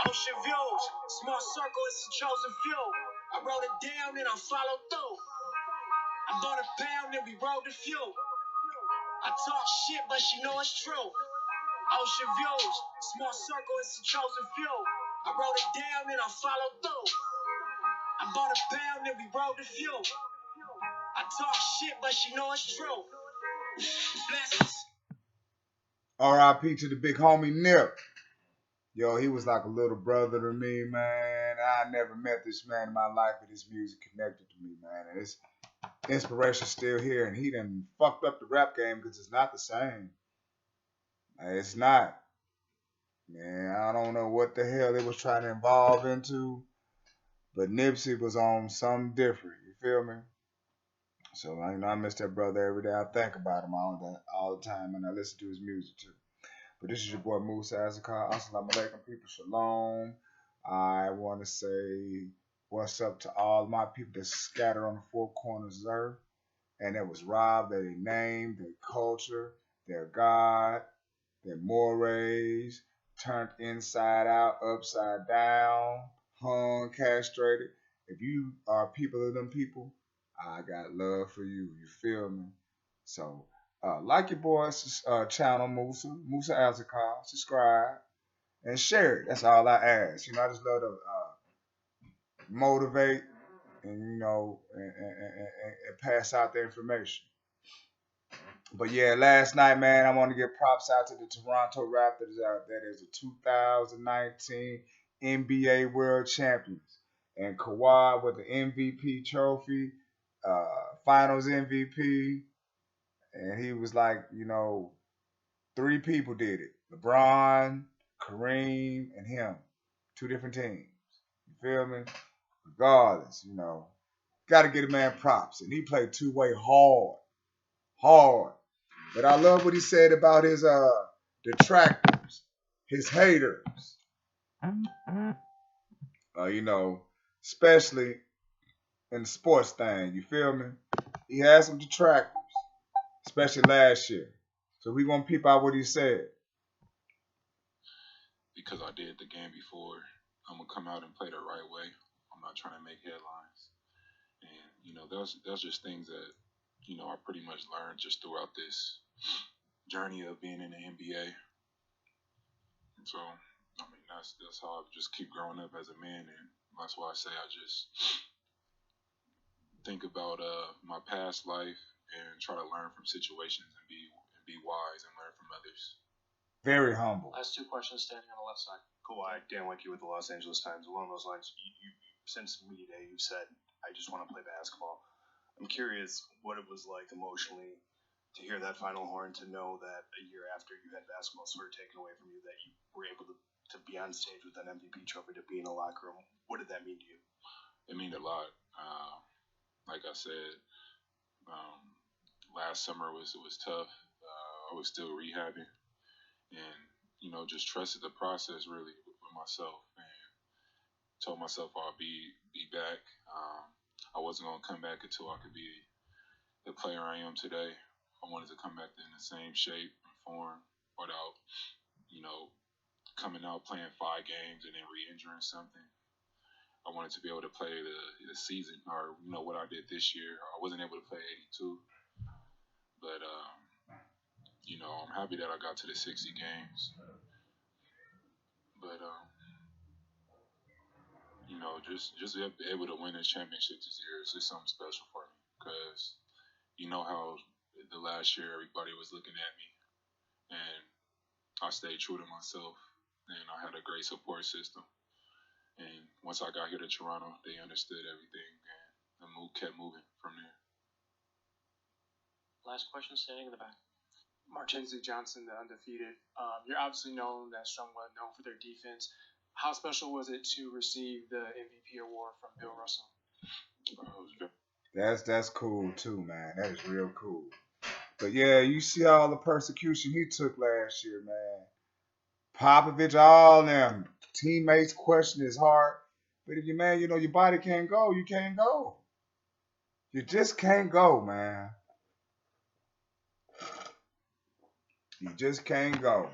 Ocean views, small circle, it's a chosen few. I wrote it down and I followed through. I bought a pound and we rolled a few. I talk shit, but she know it's true. Ocean views, small circle, it's a chosen few. I wrote it down and I followed through. I bought a pound and we rolled a few. I talk shit, but she know it's true. Blessings. R.I.P. to the big homie Nip. Yo, he was like a little brother to me, man. I never met this man in my life, but his music connected to me, man. And his inspiration's still here, and he done fucked up the rap game because it's not the same. It's not. Man, I don't know what the hell they was trying to evolve into, but Nipsey was on something different. You feel me? So I miss that brother every day. I think about him all the time, and I listen to his music too. But this is your boy Musa Azakar. Assalamu alaikum, people. Shalom. I want to say what's up to all my people that scattered on the four corners of earth, and that was robbed of their name, their culture, their God, their mores, turned inside out, upside down, hung, castrated. If you are people of them people, I got love for you. You feel me? So, like your boy's channel, Musa Azakar, subscribe, and share it. That's all I ask. I just love to motivate and, and pass out the information. But yeah, last night, man, I want to give props out to the Toronto Raptors that is the 2019 NBA World Champions. And Kawhi with the MVP trophy, Finals MVP. And he was like, three people did it. LeBron, Kareem, and him. Two different teams. You feel me? Regardless, got to get a man props. And he played two-way hard. But I love what he said about his detractors, his haters. Especially in the sports thing. You feel me? He had some detractors, especially last year. So we gonna peep out what he said. Because I did the game before, I'm gonna come out and play the right way. I'm not trying to make headlines, and that's just things that I pretty much learned just throughout this journey of being in the NBA. And so, that's how I just keep growing up as a man, and that's why I say I just think about my past life and try to learn from situations and be wise and learn from others. Very humble. Last two questions standing on the left side. Kawhi, Dan Wicke with the Los Angeles Times. Along those lines, you since media day, you said, I just want to play basketball. I'm curious what it was like emotionally to hear that final horn, to know that a year after you had basketball sort of taken away from you, that you were able to be on stage with that MVP trophy, to be in a locker room. What did that mean to you? It meant a lot. Like I said, last summer was tough. I was still rehabbing, and just trusted the process really with myself, and told myself I'll be back. I wasn't gonna come back until I could be the player I am today. I wanted to come back in the same shape and form without coming out playing 5 games and then re-injuring something. I wanted to be able to play the season, or what I did this year. I wasn't able to play 82, but I'm happy that I got to the 60 games. But just be able to win this championship this year is just something special for me, because how the last year everybody was looking at me, and I stayed true to myself, and I had a great support system. And once I got here to Toronto, they understood everything, and the move kept moving from there. Last question standing in the back. Marchenzi Johnson, the undefeated. You're obviously known for their defense. How special was it to receive the MVP award from Bill Russell? That's cool too, man. That is real cool. But yeah, you see all the persecution he took last year, man. Popovich, all them teammates question his heart. But if your body can't go, you can't go. You just can't go, man. You just can't go.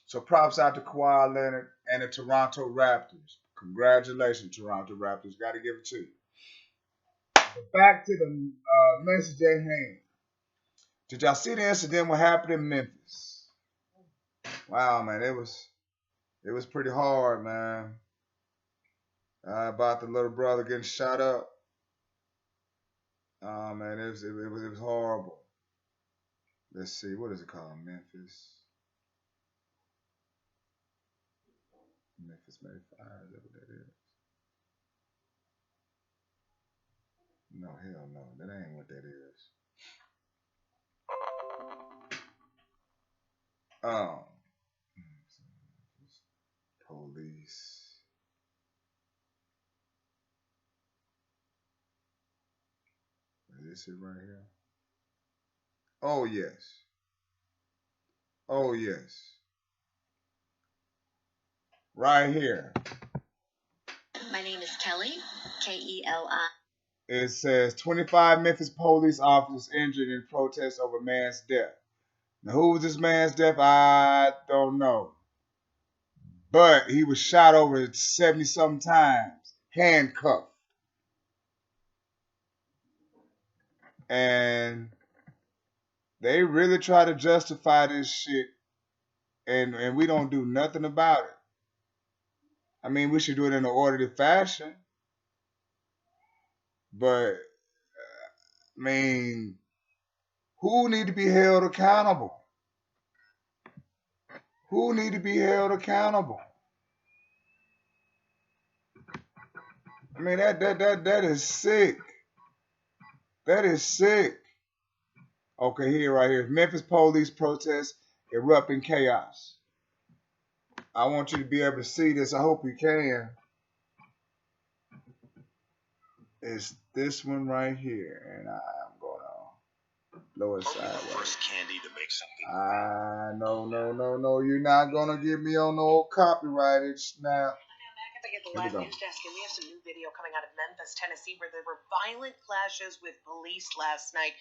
So props out to Kawhi Leonard and the Toronto Raptors. Congratulations, Toronto Raptors. Got to give it to you. But back to the message at hand. Did y'all see the incident what happened in Memphis? Wow, man, it was pretty hard, man. About the little brother getting shot up. Oh man, it was horrible. Let's see, what is it called? Memphis Mayfire, is that what that is? No, hell no, that ain't what that is. Police. Is this it right here? Oh yes. Oh yes. Right here. My name is Kelly, Keli. It says 25 Memphis police officers injured in protest over man's death. Now, who was this man's death? I don't know. But he was shot over 70-something times, handcuffed. And they really try to justify this shit, and we don't do nothing about it. I mean, we should do it in an orderly fashion. But, I mean, who need to be held accountable? Who need to be held accountable? I mean, that is sick. That is sick. Okay, here, right here. Memphis police protests erupt in chaos. I want you to be able to see this. I hope you can. It's this one right here, and I'm going to blow it sideways. First candy to make something. No. You're not going to get me on no copyrighted snap. At the live news desk, and we have some new video coming out of Memphis, Tennessee, where there were violent clashes with police last night.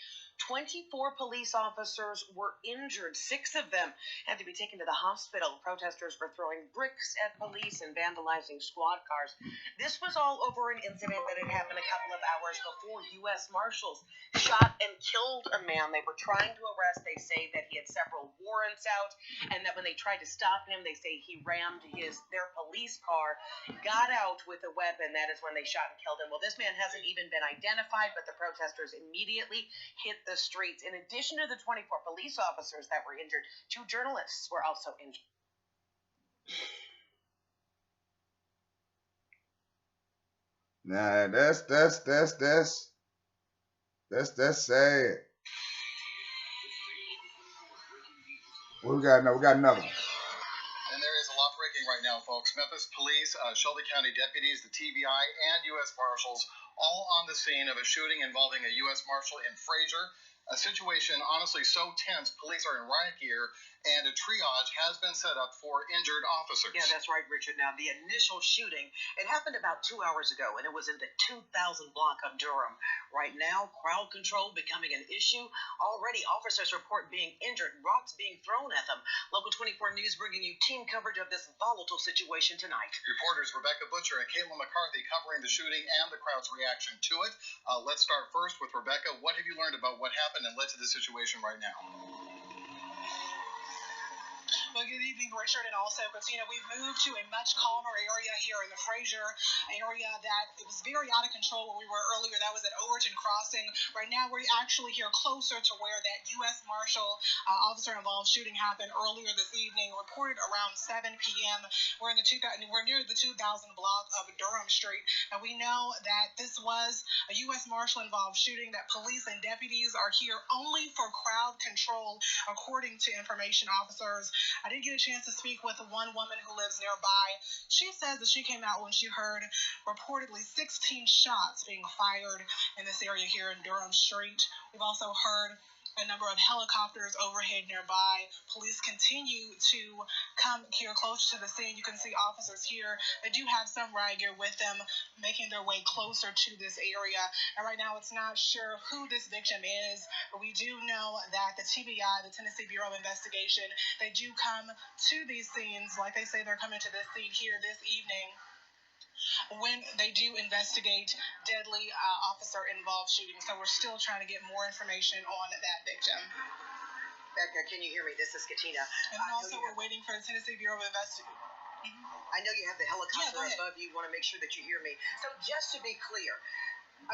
24 police officers were injured. 6 of them had to be taken to the hospital. Protesters were throwing bricks at police and vandalizing squad cars. This was all over an incident that had happened a couple of hours before U.S. Marshals shot and killed a man they were trying to arrest. They say that he had several warrants out, and that when they tried to stop him, they say he rammed their police car, got out with a weapon. That is when they shot and killed him. Well, this man hasn't even been identified, but the protesters immediately hit the streets. In addition to the 24 police officers that were injured, 2 journalists were also injured. Nah, that's sad. We got another one. And there is a lot breaking right now, folks. Memphis police, Shelby County deputies, the TBI, and U.S. Marshals all on the scene of a shooting involving a U.S. Marshal in Fraser. A situation honestly so tense, police are in riot gear, and a triage has been set up for injured officers. Yeah, that's right, Richard. Now, the initial shooting, it happened about 2 hours ago, and it was in the 2000 block of Durham. Right now, crowd control becoming an issue. Already, officers report being injured, rocks being thrown at them. Local 24 News bringing you team coverage of this volatile situation tonight. Reporters Rebecca Butcher and Caitlin McCarthy covering the shooting and the crowd's reaction to it. Let's start first with Rebecca. What have you learned about what happened and led to the situation right now? Well, good evening, Richard, and also, Christina. We've moved to a much calmer area here in the Fraser area that it was very out of control where we were earlier. That was at Overton Crossing. Right now, we're actually here closer to where that U.S. Marshal officer-involved shooting happened earlier this evening, reported around 7 p.m. We're near the 2000 block of Durham Street, and we know that this was a U.S. Marshal-involved shooting, that police and deputies are here only for crowd control, according to information officers. I did get a chance to speak with one woman who lives nearby. She says that she came out when she heard reportedly 16 shots being fired in this area here in Durham Street. We've also heard a number of helicopters overhead nearby. Police continue to come here close to the scene. You can see officers here. They do have some riot gear with them, making their way closer to this area. And right now, it's not sure who this victim is, but we do know that the TBI, the Tennessee Bureau of Investigation, they do come to these scenes. Like they say, they're coming to this scene here this evening when they do investigate deadly officer-involved shootings. So we're still trying to get more information on that victim. Becca, can you hear me? This is Katina. And also, we're waiting for the Tennessee Bureau of Investigation. I know you have the helicopter above you. Want to make sure that you hear me. So just to be clear,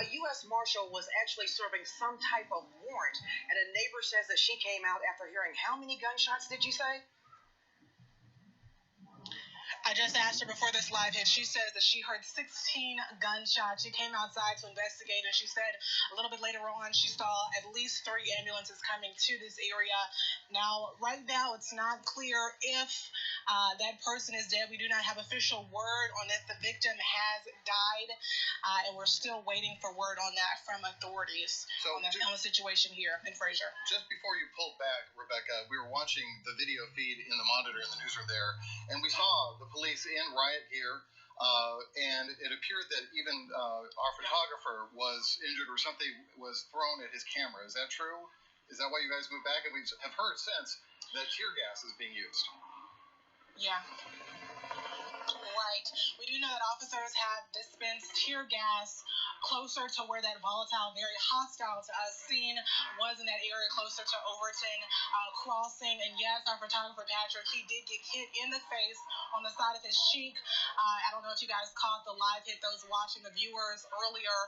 a U.S. Marshal was actually serving some type of warrant, and a neighbor says that she came out after hearing how many gunshots did you say? I just asked her before this live hit. She says that she heard 16 gunshots. She came outside to investigate, and she said a little bit later on she saw at least 3 ambulances coming to this area. Now, right now, it's not clear if that person is dead. We do not have official word on if the victim has died, and we're still waiting for word on that from authorities on the situation here in Fraser. Just before you pulled back, Rebecca, we were watching the video feed in the monitor in the newsroom there, and we saw the police in riot gear, and it appeared that even our photographer was injured or something was thrown at his camera. Is that true? Is that why you guys moved back? And we have heard since that tear gas is being used. Yeah. Right. We do know that officers have dispensed tear gas closer to where that volatile, very hostile to us scene was in that area closer to Overton Crossing. And yes, our photographer Patrick, he did get hit in the face on the side of his cheek. I don't know if you guys caught the live hit, those watching, the viewers earlier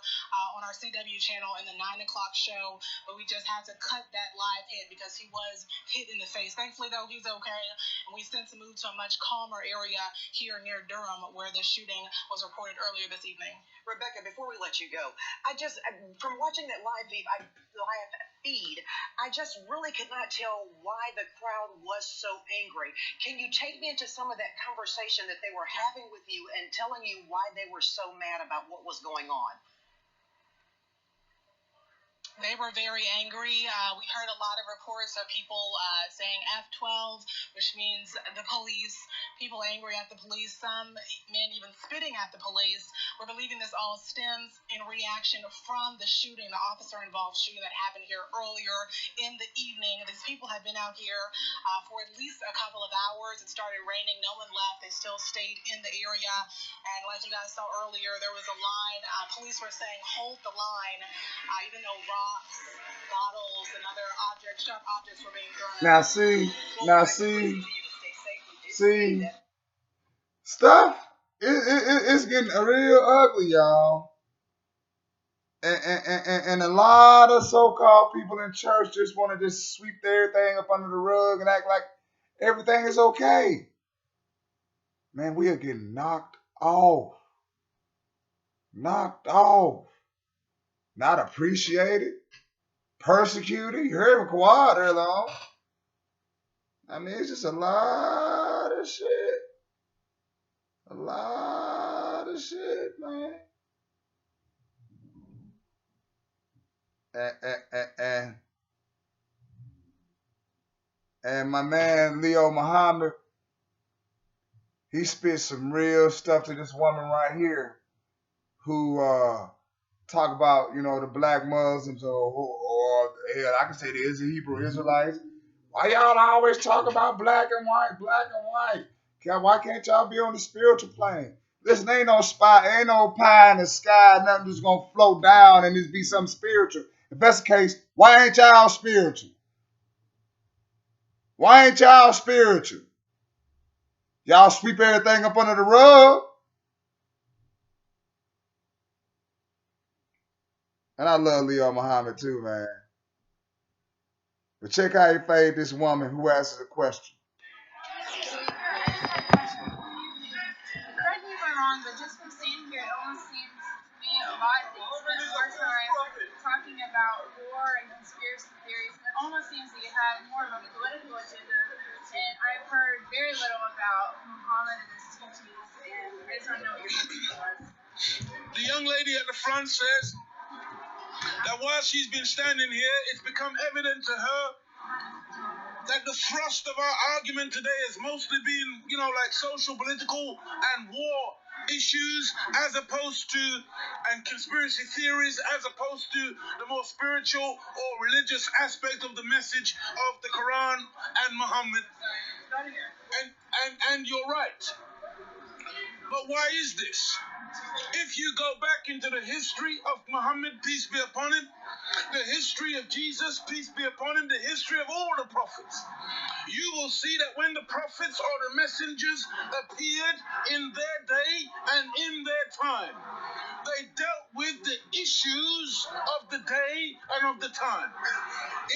on our CW channel in the 9 o'clock show, but we just had to cut that live hit because he was hit in the face. Thankfully, though, he's okay. And we since moved to a much calmer area here near Durham where the shooting was reported earlier this evening. Rebecca, before we let you go, from watching that live feed, I just really could not tell why the crowd was so angry. Can you take me into some of that conversation that they were having with you and telling you why they were so mad about what was going on? They were very angry. We heard a lot of reports of people saying F12, which means the police, people angry at the police, some men even spitting at the police. We're believing this all stems in reaction from the shooting, the officer-involved shooting that happened here earlier in the evening. These people have been out here for at least a couple of hours. It started raining. No one left. They still stayed in the area. And like you guys saw earlier, there was a line. Police were saying, hold the line, even though rocks, bottles, and other sharp objects were being thrown. See, stuff. It's getting real ugly, y'all. And a lot of so-called people in church just want to just sweep everything up under the rug and act like everything is okay. Man, we are getting knocked off. Not appreciated. Persecuted. You heard of Kawhi earlier on. I mean, it's just a lot of shit. A lot of shit, man. And my man Leo Muhammad, he spit some real stuff to this woman right here who talk about, the black Muslims or hell, I can say the Hebrew Israelites. Why y'all always talk about black and white? Why can't y'all be on the spiritual plane? Listen, ain't no pie in the sky, nothing just gonna float down and just be something spiritual. If that's the case, why ain't y'all spiritual? Y'all sweep everything up under the rug. And I love Leo Muhammad too, man. But check how he played this woman who asked a question. Correct me if I'm wrong, but just from sitting here, it almost seems to me a lot that you spend more time talking about war and conspiracy theories. It almost seems that you have more of a political agenda. And I've heard very little about Muhammad and his teachings, and I just want to know what your message was. The young lady at the front says that while she's been standing here, it's become evident to her that the thrust of our argument today has mostly been, like social, political, and war issues, as opposed to, and conspiracy theories, as opposed to the more spiritual or religious aspect of the message of the Quran and Muhammad. And you're right. But why is this? If you go back into the history of Muhammad, peace be upon him, the history of Jesus, peace be upon him, the history of all the prophets, you will see that when the prophets or the messengers appeared in their day and in their time, they dealt with the issues of the day and of the time.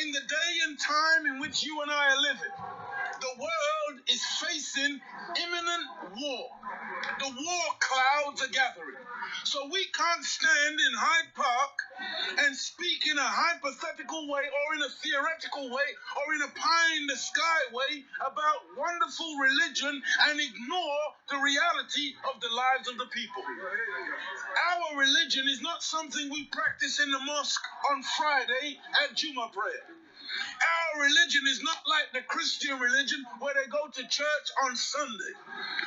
In the day and time in which you and I are living, the world is facing imminent war. The war clouds are gathering. So we can't stand in Hyde Park and speak in a hypothetical way or in a theoretical way or in a pie-in-the-sky way about wonderful religion and ignore the reality of the lives of the people. Our religion is not something we practice in the mosque on Friday at Jummah prayer. Our religion is not like the Christian religion where they go to church on Sunday.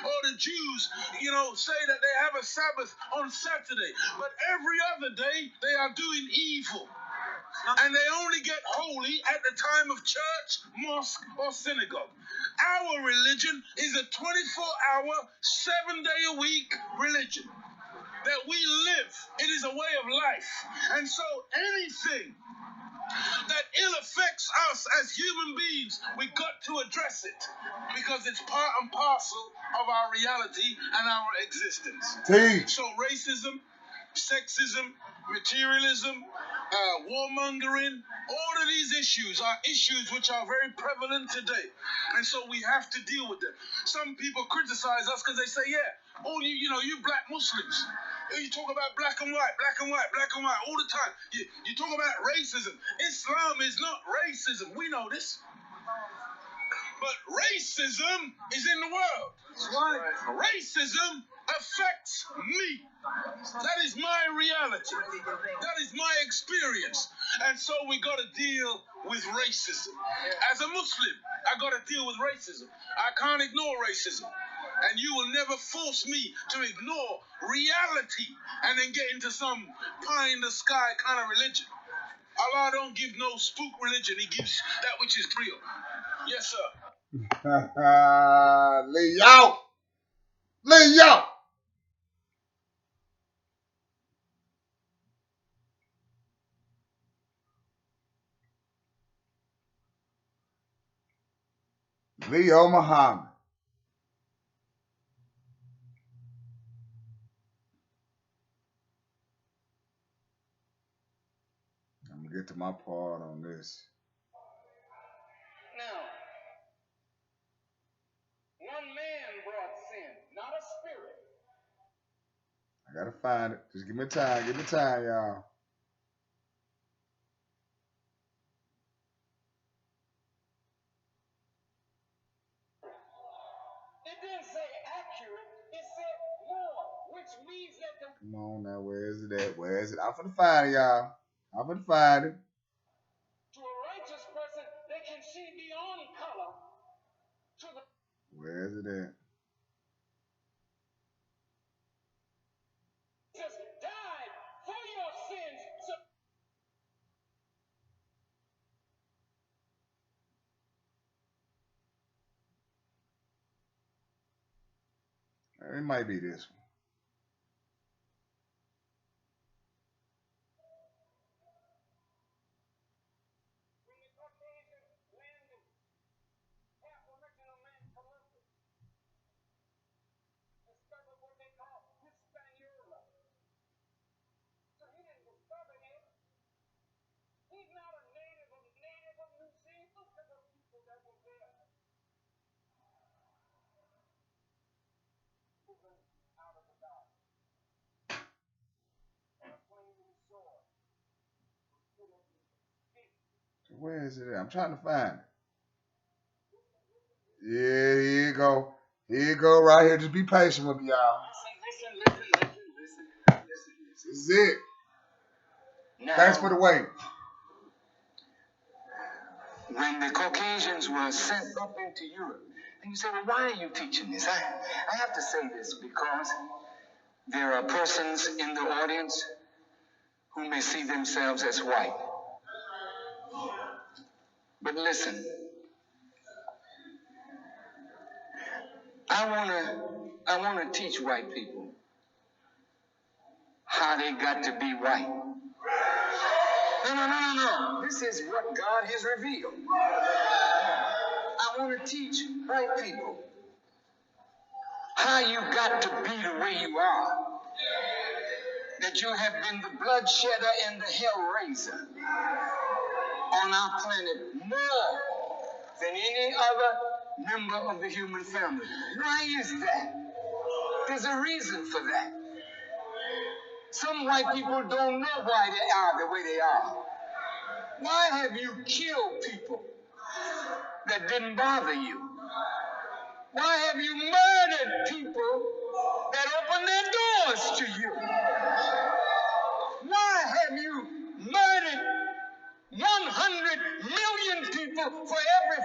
Or the Jews, say that they have a Sabbath on Saturday. But every other day they are doing evil. And they only get holy at the time of church, mosque, or synagogue. Our religion is a 24-hour, 7-day-a-week religion that we live. It is a way of life. And so anything that ill affects us as human beings, we got to address it because it's part and parcel of our reality and our existence. So racism, sexism, materialism, warmongering, all of these issues are issues which are very prevalent today. And so we have to deal with them. Some people criticize us because they say, you black Muslims, you talk about black and white all the time. You talk about racism. Islam is not racism. We know this. But racism is in the world. That's right. Racism affects me. That is my reality. That is my experience. And so we got to deal with racism. As a Muslim, I got to deal with racism. I can't ignore racism. And you will never force me to ignore reality and then get into some pie-in-the-sky kind of religion. Allah don't give no spook religion. He gives that which is real. Yes, sir. Leo! Leo! Leo Muhammad. I'm going to get to my part on this. Now, one man brought sin, not a spirit. I got to find it. Just give me time. Give me time, y'all. It didn't say accurate, it said more, which means that the... Come on now, where is it at? Where is it? I'm finna find it, y'all. I'm finna find it. To a righteous person, they can see beyond color. To the... Where is it at? Jesus died for your sins. So... It might be this one. When the Caucasian landed, Aboriginal man Columbus discovered what they call Hispaniola. So he didn't discover it. He's not a native of New Zealand. Look at the people that were there. Moving out of the dark. And a flaming sword. Where is it at? I'm trying to find it. Yeah, here you go. Here you go right here. Just be patient with me, y'all. Listen. This is it. Now, Thanks for the wait. when the Caucasians were sent up into Europe, and you say, well, why are you teaching this? I have to say this because there are persons in the audience who may see themselves as white. But listen, I wanna teach white people how they got to be white. No. This is what God has revealed. I want to teach white people how you got to be the way you are. That you have been the bloodshedder and the hell raiser on our planet more than any other member of the human family. Why is that? There's a reason for that. Some white people don't know why they are the way they are. Why have you killed people that didn't bother you? Why have you murdered people that opened their doors to you? Why have you murdered 100 million people for every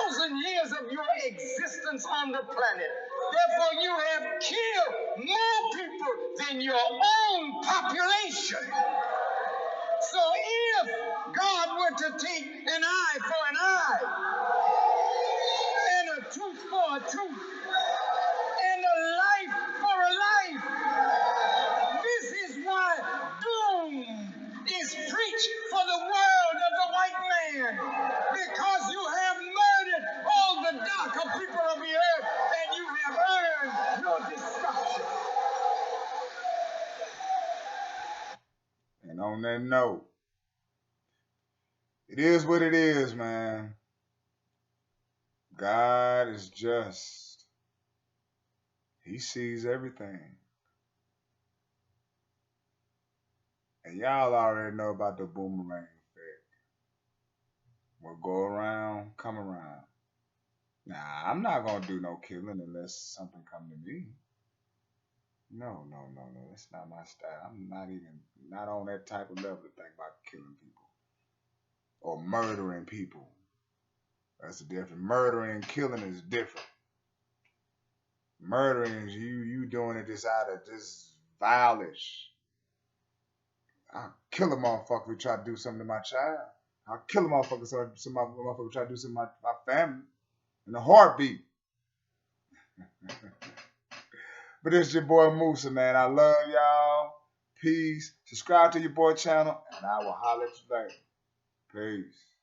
1,000 years of your existence on the planet? Therefore, you have killed more people than your own population. So if God were to take an eye for an eye, and a tooth for a tooth, and a life for a life, this is why doom is preached for the world of the white man. Because you have murdered all the darker people of the earth, and you have earned your destruction. And on that note, it is what it is, man. God is just. He sees everything. And y'all already know about the boomerang effect. What go around, come around. Nah, I'm not going to do no killing unless something come to me. No. That's not my style. I'm not on that type of level to think about killing people. Or murdering people. That's the difference. Murdering and killing is different. Murdering is you doing it just out of just violence. I'll kill a motherfucker who try to do something to my child. I'll kill a motherfucker so my motherfucker try to do something to my family. In a heartbeat. But it's your boy Musa, man. I love y'all. Peace. Subscribe to your boy channel, and I will holler at you later. Peace.